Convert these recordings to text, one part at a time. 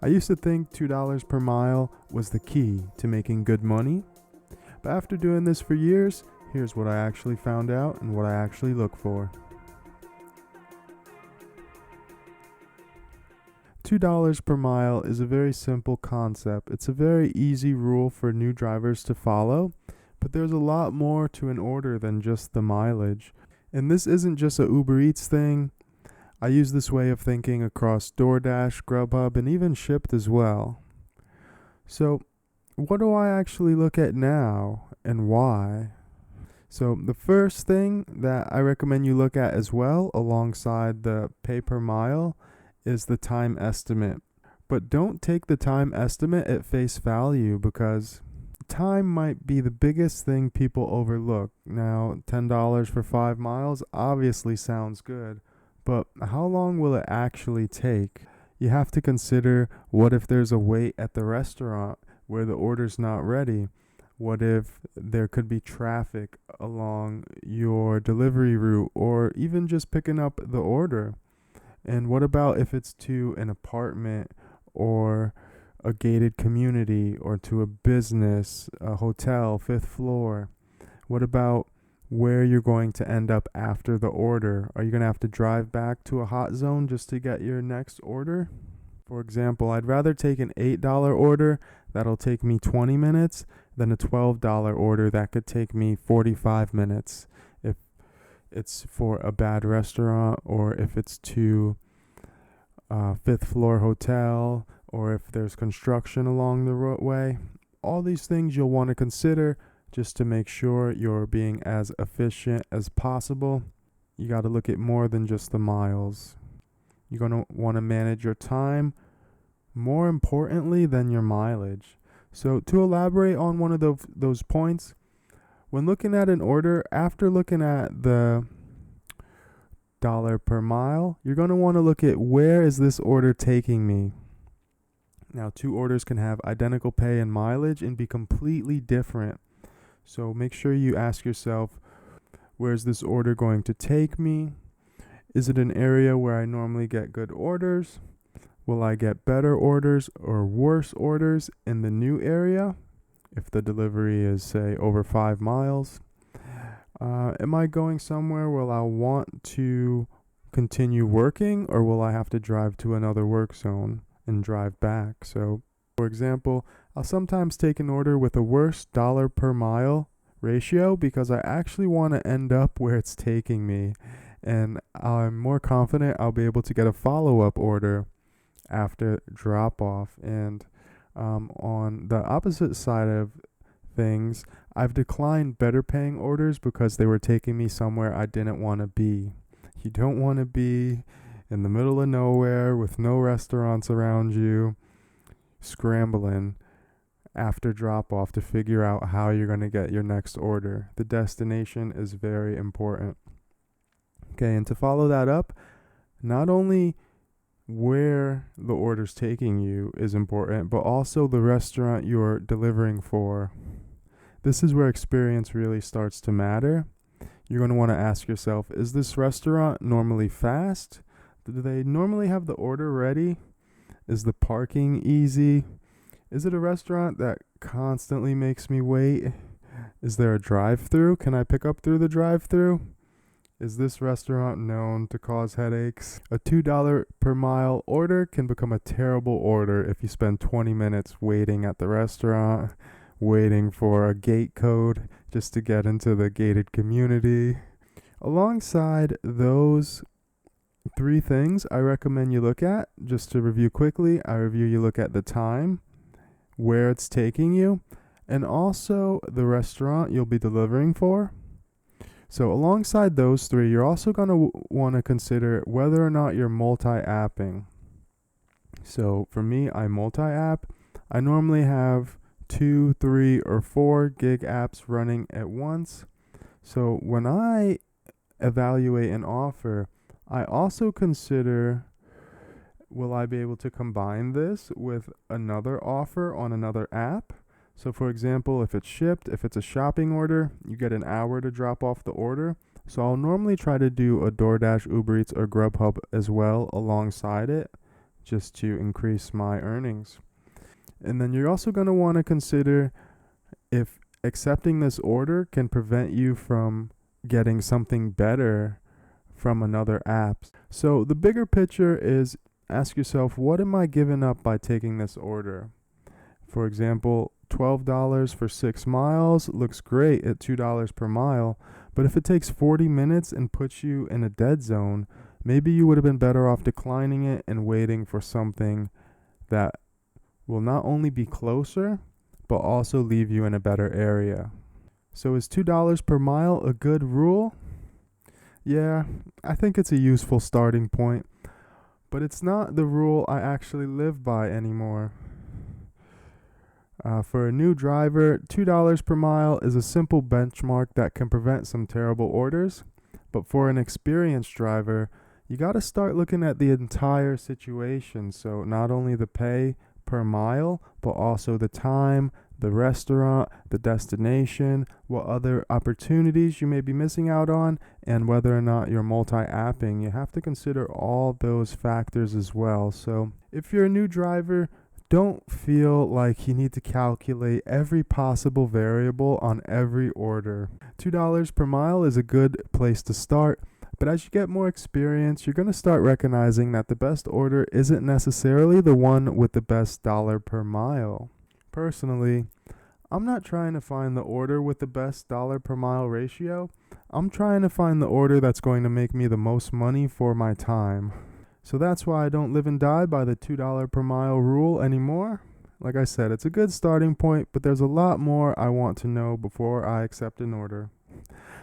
I used to think $2 per mile was the key to making good money, but after doing this for years, here's what I actually found out and what I actually look for. $2 per mile is a very simple concept. It's a very easy rule for new drivers to follow, but there's a lot more to an order than just the mileage. And this isn't just a Uber Eats thing. I use this way of thinking across DoorDash, Grubhub, and even Shipt as well. So, what do I actually look at now and why? So, the first thing that I recommend you look at as well, alongside the pay per mile, is the time estimate. But don't take the time estimate at face value, because time might be the biggest thing people overlook. Now, $10 for 5 miles obviously sounds good, but how long will it actually take? You have to consider, what if there's a wait at the restaurant where the order's not ready? What if there could be traffic along your delivery route, or even just picking up the order? And what about if it's to an apartment or a gated community, or to a business, a hotel, 5th floor? What about where you're going to end up after the order? Are you going to have to drive back to a hot zone just to get your next order? For example, I'd rather take an $8 order that'll take me 20 minutes than a $12 order that could take me 45 minutes. If it's for a bad restaurant, or if it's to a 5th floor hotel, or if there's construction along the roadway. All these things you'll want to consider just to make sure you're being as efficient as possible. You got to look at more than just the miles. You're going to want to manage your time more importantly than your mileage. So to elaborate on one of those points, when looking at an order, after looking at the dollar per mile, you're going to want to look at, where is this order taking me? Now, 2 orders can have identical pay and mileage and be completely different. So make sure you ask yourself, where's this order going to take me? Is it an area where I normally get good orders? Will I get better orders or worse orders in the new area if the delivery is, say, over 5 miles? Am I going somewhere where I'll want to continue working, or will I have to drive to another work zone and drive back? So, for example, I'll sometimes take an order with a worse dollar per mile ratio because I actually want to end up where it's taking me, and I'm more confident I'll be able to get a follow-up order after drop off. And on the opposite side of things, I've declined better paying orders because they were taking me somewhere I didn't want to be. You don't want to be in the middle of nowhere with no restaurants around you, scrambling after drop off to figure out how you're going to get your next order. The destination is very important. Okay, and to follow that up, not only where the order's taking you is important, but also the restaurant you're delivering for. This is where experience really starts to matter. You're going to want to ask yourself, is this restaurant normally fast? Do they normally have the order ready? Is the parking easy? Is it a restaurant that constantly makes me wait? Is there a drive-through? Can I pick up through the drive-through? Is this restaurant known to cause headaches? A $2 per mile order can become a terrible order if you spend 20 minutes waiting at the restaurant, waiting for a gate code just to get into the gated community. Alongside those 3 things I recommend you look at, just to review quickly, you look at the time, where it's taking you, and also the restaurant you'll be delivering for. So alongside those 3, you're also going to want to consider whether or not you're multi-apping. So for me, I multi-app. I normally have 2, 3, or 4 gig apps running at once. So when I evaluate an offer, I also consider, will I be able to combine this with another offer on another app? So for example, if it's Shipt, if it's a shopping order, you get an hour to drop off the order. So I'll normally try to do a DoorDash, Uber Eats, or Grubhub as well alongside it. just to increase my earnings. And then you're also going to want to consider if accepting this order can prevent you from getting something better from another app. So the bigger picture is, ask yourself, what am I giving up by taking this order? For example, $12 for 6 miles looks great at $2 per mile, but if it takes 40 minutes and puts you in a dead zone, maybe you would have been better off declining it and waiting for something that will not only be closer, but also leave you in a better area. So is $2 per mile a good rule? Yeah, I think it's a useful starting point, but it's not the rule I actually live by anymore. For a new driver, $2 per mile is a simple benchmark that can prevent some terrible orders, but for an experienced driver, you got to start looking at the entire situation. So not only the pay per mile, but also the time, the restaurant, the destination, what other opportunities you may be missing out on, and whether or not you're multi-apping. You have to consider all those factors as well. So if you're a new driver, don't feel like you need to calculate every possible variable on every order. $2 per mile is a good place to start, but as you get more experience, you're going to start recognizing that the best order isn't necessarily the one with the best dollar per mile. Personally, I'm not trying to find the order with the best dollar per mile ratio. I'm trying to find the order that's going to make me the most money for my time. So that's why I don't live and die by the $2 per mile rule anymore. Like I said, it's a good starting point, but there's a lot more I want to know before I accept an order.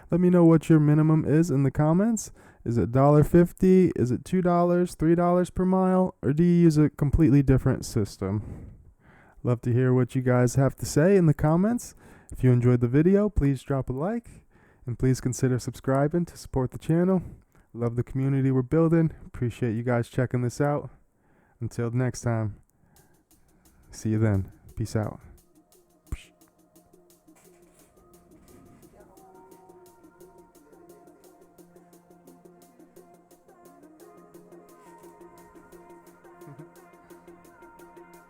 Let me know what your minimum is in the comments. Is it $1.50? Is it $2, $3 per mile? Or do you use a completely different system? Love to hear what you guys have to say in the comments. If you enjoyed the video, please drop a like. And please consider subscribing to support the channel. Love the community we're building. Appreciate you guys checking this out. Until next time. See you then. Peace out.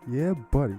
Yeah, buddy.